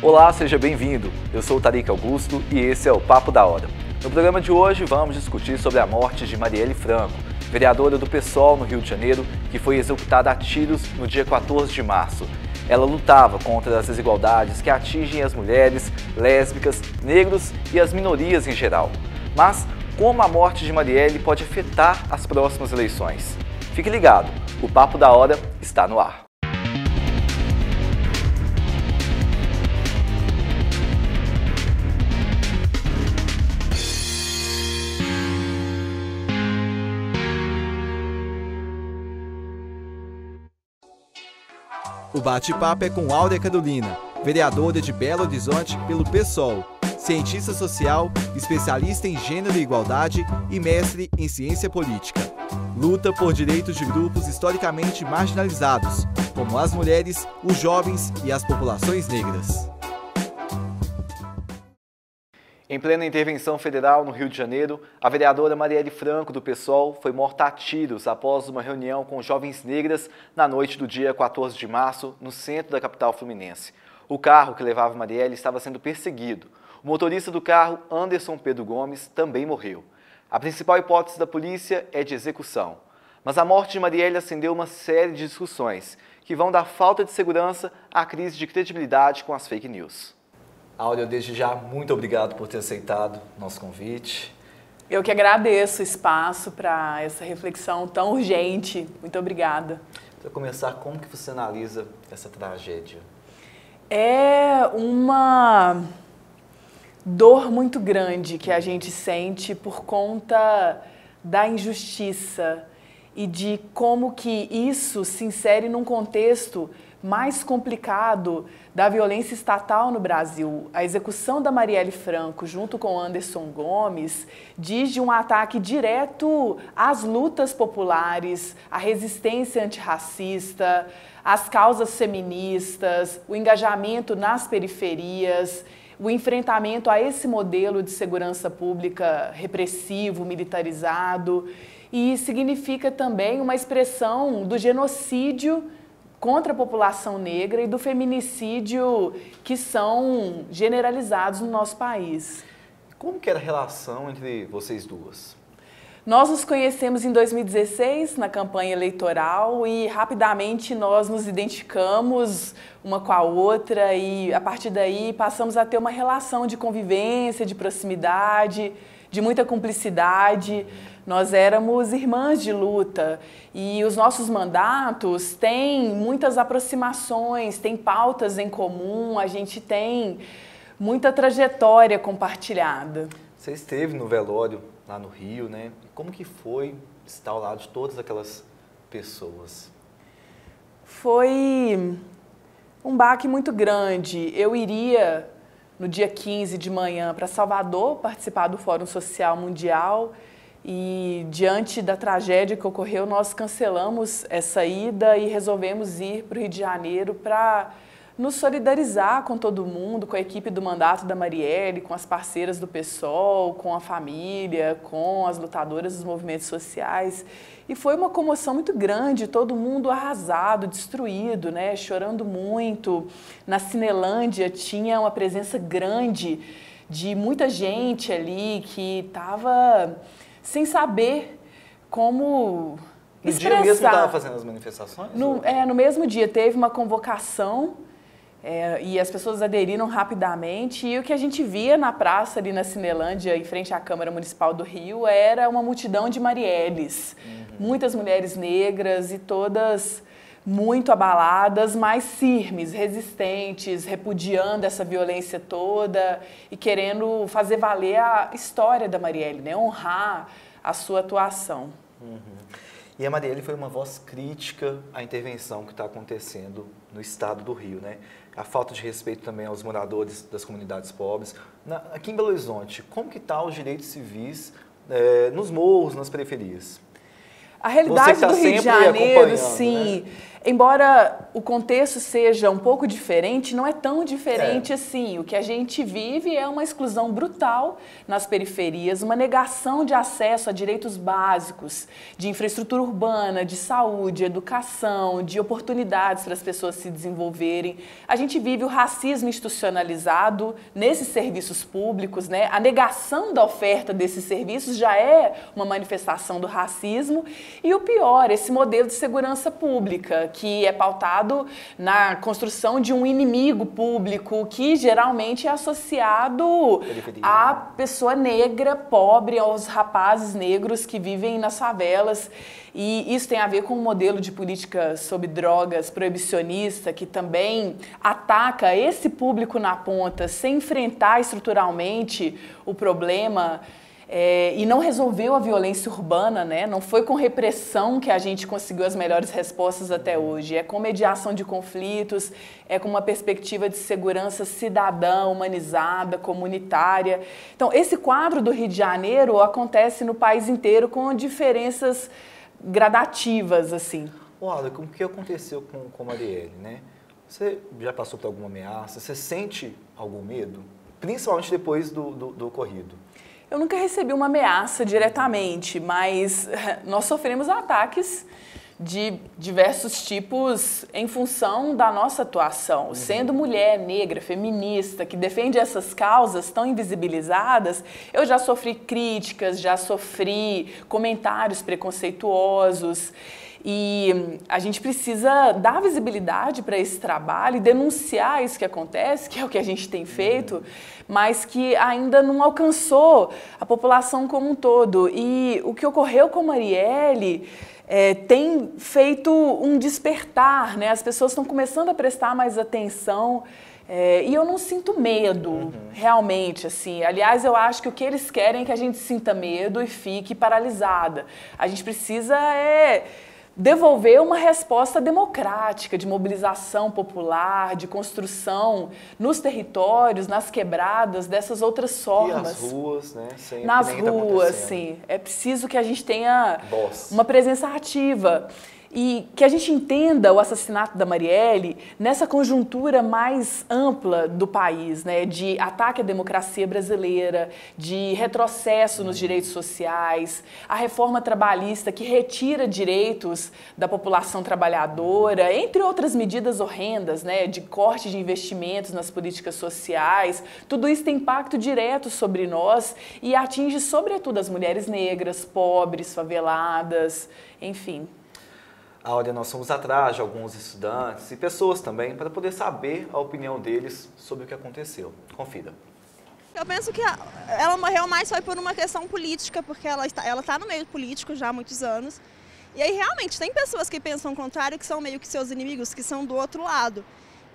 Olá, seja bem-vindo. Eu sou o Tarik Augusto e esse é o Papo da Hora. No programa de hoje vamos discutir sobre a morte de Marielle Franco, vereadora do PSOL no Rio de Janeiro, que foi executada a tiros no dia 14 de março. Ela lutava contra as desigualdades que atingem as mulheres, lésbicas, negros e as minorias em geral. Mas como a morte de Marielle pode afetar as próximas eleições? Fique ligado, o Papo da Hora está no ar. O bate-papo é com Áurea Carolina, vereadora de Belo Horizonte pelo PSOL, cientista social, especialista em gênero e igualdade e mestre em ciência política. Luta por direitos de grupos historicamente marginalizados, como as mulheres, os jovens e as populações negras. Em plena intervenção federal no Rio de Janeiro, a vereadora Marielle Franco, do PSOL, foi morta a tiros após uma reunião com jovens negras na noite do dia 14 de março, no centro da capital fluminense. O carro que levava Marielle estava sendo perseguido. O motorista do carro, Anderson Pedro Gomes, também morreu. A principal hipótese da polícia é de execução. Mas a morte de Marielle acendeu uma série de discussões, que vão da falta de segurança à crise de credibilidade com as fake news. Áurea, desde já, muito obrigado por ter aceitado nosso convite. Eu que agradeço o espaço para essa reflexão tão urgente. Muito obrigada. Para começar, como que você analisa essa tragédia? É uma dor muito grande que a gente sente por conta da injustiça e de como que isso se insere num contexto mais complicado da violência estatal no Brasil. A execução da Marielle Franco, junto com Anderson Gomes, diz de um ataque direto às lutas populares, à resistência antirracista, às causas feministas, o engajamento nas periferias, o enfrentamento a esse modelo de segurança pública repressivo, militarizado, e significa também uma expressão do genocídio contra a população negra e do feminicídio que são generalizados no nosso país. Como que era a relação entre vocês duas? Nós nos conhecemos em 2016, na campanha eleitoral, e rapidamente nós nos identificamos uma com a outra e, a partir daí, passamos a ter uma relação de convivência, de proximidade, de muita cumplicidade. Nós éramos irmãs de luta e os nossos mandatos têm muitas aproximações, têm pautas em comum, a gente tem muita trajetória compartilhada. Você esteve no velório lá no Rio, né? Como que foi estar ao lado de todas aquelas pessoas? Foi um baque muito grande. Eu iria no dia 15 de manhã para Salvador participar do Fórum Social Mundial. E diante da tragédia que ocorreu, nós cancelamos essa ida e resolvemos ir para o Rio de Janeiro para nos solidarizar com todo mundo, com a equipe do mandato da Marielle, com as parceiras do PSOL, com a família, com as lutadoras dos movimentos sociais. E foi uma comoção muito grande, todo mundo arrasado, destruído, né? Chorando muito. Na Cinelândia tinha uma presença grande de muita gente ali que estava sem saber como expressar. No dia mesmo estava fazendo as manifestações? No mesmo dia teve uma convocação e as pessoas aderiram rapidamente. E o que a gente via na praça ali na Cinelândia, em frente à Câmara Municipal do Rio, era uma multidão de Marielles. Muitas mulheres negras e todas muito abaladas, mas firmes, resistentes, repudiando essa violência toda e querendo fazer valer a história da Marielle, né? Honrar a sua atuação. E a Marielle foi uma voz crítica à intervenção que está acontecendo no estado do Rio, né? A falta de respeito também aos moradores das comunidades pobres. Aqui em Belo Horizonte, como que está os direitos civis nos morros, nas periferias? A realidade do Rio de Janeiro, sim, embora o contexto seja um pouco diferente, não é tão diferente assim. O que a gente vive é uma exclusão brutal nas periferias, uma negação de acesso a direitos básicos, de infraestrutura urbana, de saúde, educação, de oportunidades para as pessoas se desenvolverem. A gente vive o racismo institucionalizado nesses serviços públicos, né? A negação da oferta desses serviços já é uma manifestação do racismo. E o pior, esse modelo de segurança pública, que é pautado na construção de um inimigo público que geralmente é associado à pessoa negra, pobre, aos rapazes negros que vivem nas favelas. E isso tem a ver com um modelo de política sobre drogas proibicionista que também ataca esse público na ponta sem enfrentar estruturalmente o problema. E não resolveu a violência urbana, né? Não foi com repressão que a gente conseguiu as melhores respostas até hoje. É com mediação de conflitos, é com uma perspectiva de segurança cidadã, humanizada, comunitária. Então, esse quadro do Rio de Janeiro acontece no país inteiro com diferenças gradativas, assim. Olha, o que aconteceu com a Marielle, né? Você já passou por alguma ameaça? Você sente algum medo? Principalmente depois do ocorrido. Eu nunca recebi uma ameaça diretamente, mas nós sofremos ataques de diversos tipos em função da nossa atuação. Sendo mulher, negra, feminista, que defende essas causas tão invisibilizadas, eu já sofri críticas, já sofri comentários preconceituosos. E a gente precisa dar visibilidade para esse trabalho e denunciar isso que acontece, que é o que a gente tem feito, mas que ainda não alcançou a população como um todo. E o que ocorreu com Marielle tem feito um despertar, né? As pessoas estão começando a prestar mais atenção. E eu não sinto medo, realmente, assim. Aliás, eu acho que o que eles querem é que a gente sinta medo e fique paralisada. A gente precisa devolver uma resposta democrática, de mobilização popular, de construção nos territórios, nas quebradas, dessas outras formas. E as ruas, né? Sempre nas ruas, sim. É preciso que a gente tenha uma presença ativa. E que a gente entenda o assassinato da Marielle nessa conjuntura mais ampla do país, né? De ataque à democracia brasileira, de retrocesso nos direitos sociais, a reforma trabalhista que retira direitos da população trabalhadora, entre outras medidas horrendas, né? De corte de investimentos nas políticas sociais. Tudo isso tem impacto direto sobre nós e atinge sobretudo as mulheres negras, pobres, faveladas, enfim. Áurea, nós fomos atrás de alguns estudantes e pessoas também para poder saber a opinião deles sobre o que aconteceu. Confira. Eu penso que ela morreu mais foi por uma questão política, porque ela está no meio político já há muitos anos. E aí realmente tem pessoas que pensam o contrário, que são meio que seus inimigos, que são do outro lado.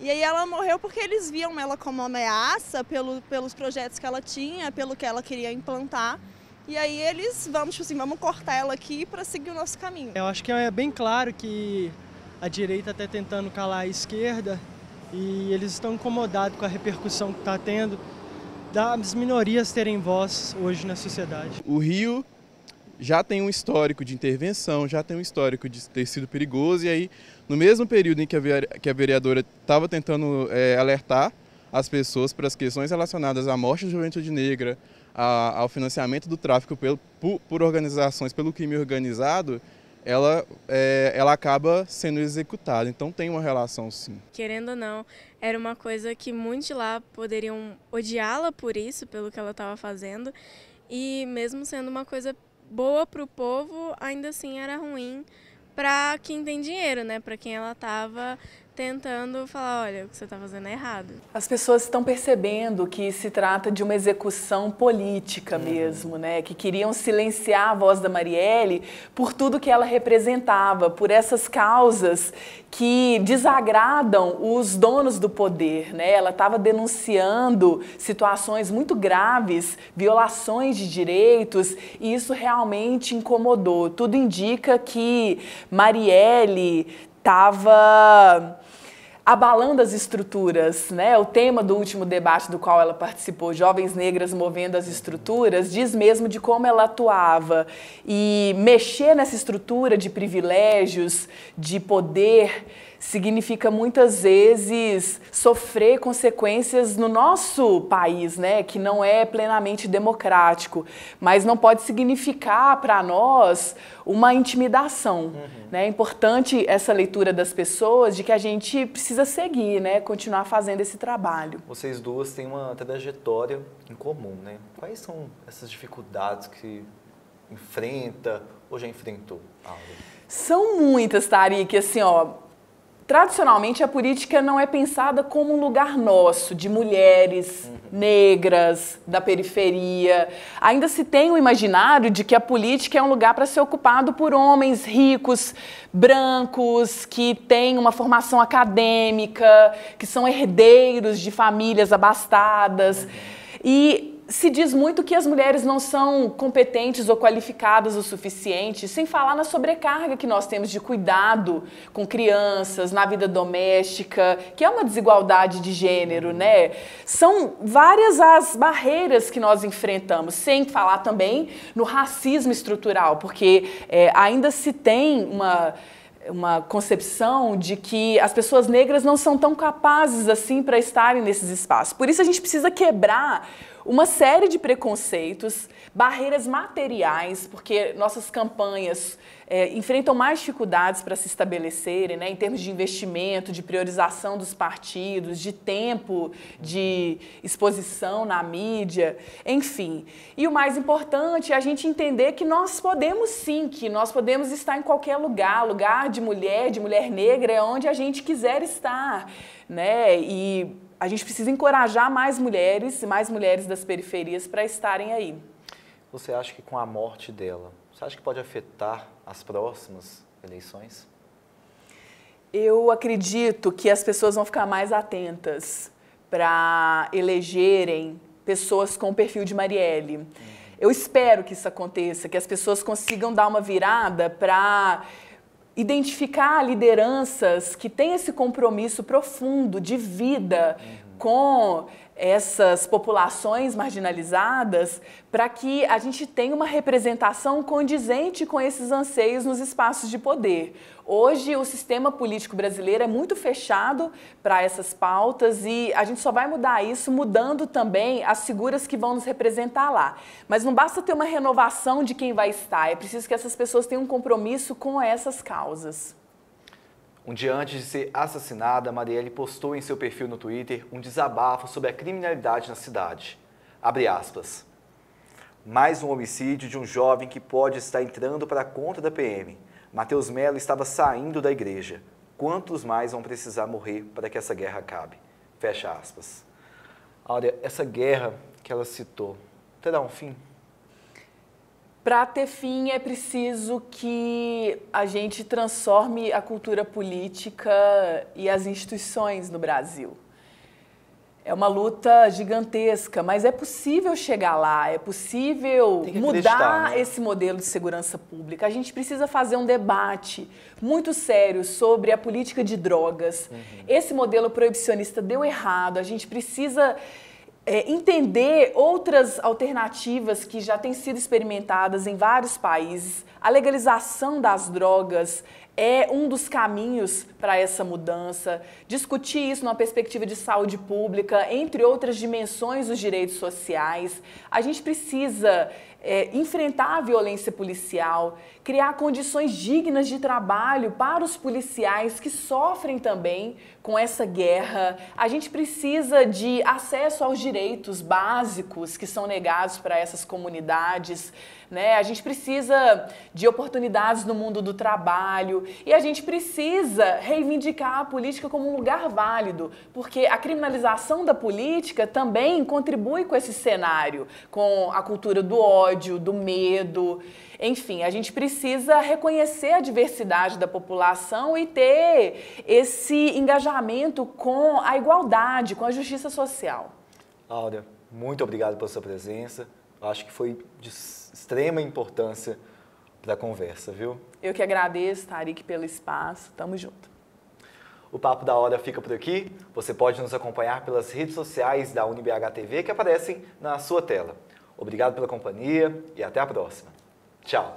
E aí ela morreu porque eles viam ela como uma ameaça pelos projetos que ela tinha, pelo que ela queria implantar. E aí eles, vamos cortar ela aqui para seguir o nosso caminho. Eu acho que é bem claro que a direita está tentando calar a esquerda e eles estão incomodados com a repercussão que está tendo das minorias terem voz hoje na sociedade. O Rio já tem um histórico de intervenção, já tem um histórico de ter sido perigoso e aí, no mesmo período em que a vereadora estava tentando alertar as pessoas para as questões relacionadas à morte da juventude negra, ao financiamento do tráfico por organizações, pelo crime organizado, ela acaba sendo executada. Então tem uma relação, sim. Querendo ou não, era uma coisa que muitos de lá poderiam odiá-la por isso, pelo que ela estava fazendo. E mesmo sendo uma coisa boa para o povo, ainda assim era ruim para quem tem dinheiro, né? Para quem ela estava tentando falar, olha, o que você está fazendo é errado. As pessoas estão percebendo que se trata de uma execução política mesmo, né? Que queriam silenciar a voz da Marielle por tudo que ela representava, por essas causas que desagradam os donos do poder, né? Ela estava denunciando situações muito graves, violações de direitos, e isso realmente incomodou. Tudo indica que Marielle estava abalando as estruturas, né? O tema do último debate do qual ela participou, Jovens Negras Movendo as Estruturas, diz mesmo de como ela atuava. E mexer nessa estrutura de privilégios, de poder, significa muitas vezes sofrer consequências no nosso país, né, que não é plenamente democrático, mas não pode significar para nós uma intimidação. Né? É importante essa leitura das pessoas de que a gente precisa seguir, né, continuar fazendo esse trabalho. Vocês duas têm uma trajetória em comum, né? Quais são essas dificuldades que enfrenta ou já enfrentou, Áurea? São muitas, Tarik, assim, ó. Tradicionalmente, a política não é pensada como um lugar nosso, de mulheres negras, da periferia. Ainda se tem o imaginário de que a política é um lugar para ser ocupado por homens ricos, brancos, que têm uma formação acadêmica, que são herdeiros de famílias abastadas. E se diz muito que as mulheres não são competentes ou qualificadas o suficiente, sem falar na sobrecarga que nós temos de cuidado com crianças, na vida doméstica, que é uma desigualdade de gênero, né? São várias as barreiras que nós enfrentamos, sem falar também no racismo estrutural, porque ainda se tem uma concepção de que as pessoas negras não são tão capazes assim para estarem nesses espaços. Por isso a gente precisa quebrar uma série de preconceitos, barreiras materiais, porque nossas campanhas enfrentam mais dificuldades para se estabelecerem, né, em termos de investimento, de priorização dos partidos, de tempo de exposição na mídia, enfim. E o mais importante é a gente entender que nós podemos sim, que nós podemos estar em qualquer lugar, lugar de mulher negra é onde a gente quiser estar, né, e a gente precisa encorajar mais mulheres das periferias para estarem aí. Você acha que com a morte dela, você acha que pode afetar as próximas eleições? Eu acredito que as pessoas vão ficar mais atentas para elegerem pessoas com o perfil de Marielle. Eu espero que isso aconteça, que as pessoas consigam dar uma virada para identificar lideranças que têm esse compromisso profundo de vida com essas populações marginalizadas, para que a gente tenha uma representação condizente com esses anseios nos espaços de poder. Hoje, o sistema político brasileiro é muito fechado para essas pautas e a gente só vai mudar isso mudando também as figuras que vão nos representar lá. Mas não basta ter uma renovação de quem vai estar, é preciso que essas pessoas tenham um compromisso com essas causas. Um dia antes de ser assassinada, Marielle postou em seu perfil no Twitter um desabafo sobre a criminalidade na cidade. Abre aspas. Mais um homicídio de um jovem que pode estar entrando para a conta da PM. Matheus Mello estava saindo da igreja. Quantos mais vão precisar morrer para que essa guerra acabe? Fecha aspas. Áurea, essa guerra que ela citou, terá um fim? Para ter fim, é preciso que a gente transforme a cultura política e as instituições no Brasil. É uma luta gigantesca, mas é possível chegar lá, é possível mudar, né, esse modelo de segurança pública. A gente precisa fazer um debate muito sério sobre a política de drogas. Esse modelo proibicionista deu errado, a gente precisa entender outras alternativas que já têm sido experimentadas em vários países. A legalização das drogas é um dos caminhos para essa mudança. Discutir isso numa perspectiva de saúde pública, entre outras dimensões dos direitos sociais. A gente precisa enfrentar a violência policial, criar condições dignas de trabalho para os policiais que sofrem também com essa guerra. A gente precisa de acesso aos direitos básicos que são negados para essas comunidades, né? A gente precisa de oportunidades no mundo do trabalho e a gente precisa reivindicar a política como um lugar válido, porque a criminalização da política também contribui com esse cenário, com a cultura do ódio, do medo. Enfim, a gente precisa reconhecer a diversidade da população e ter esse engajamento com a igualdade, com a justiça social. Áurea, muito obrigado pela sua presença. Acho que foi de extrema importância para a conversa, viu? Eu que agradeço, Tarik, pelo espaço. Tamo junto. O Papo da Hora fica por aqui. Você pode nos acompanhar pelas redes sociais da UniBH TV que aparecem na sua tela. Obrigado pela companhia e até a próxima. Tchau!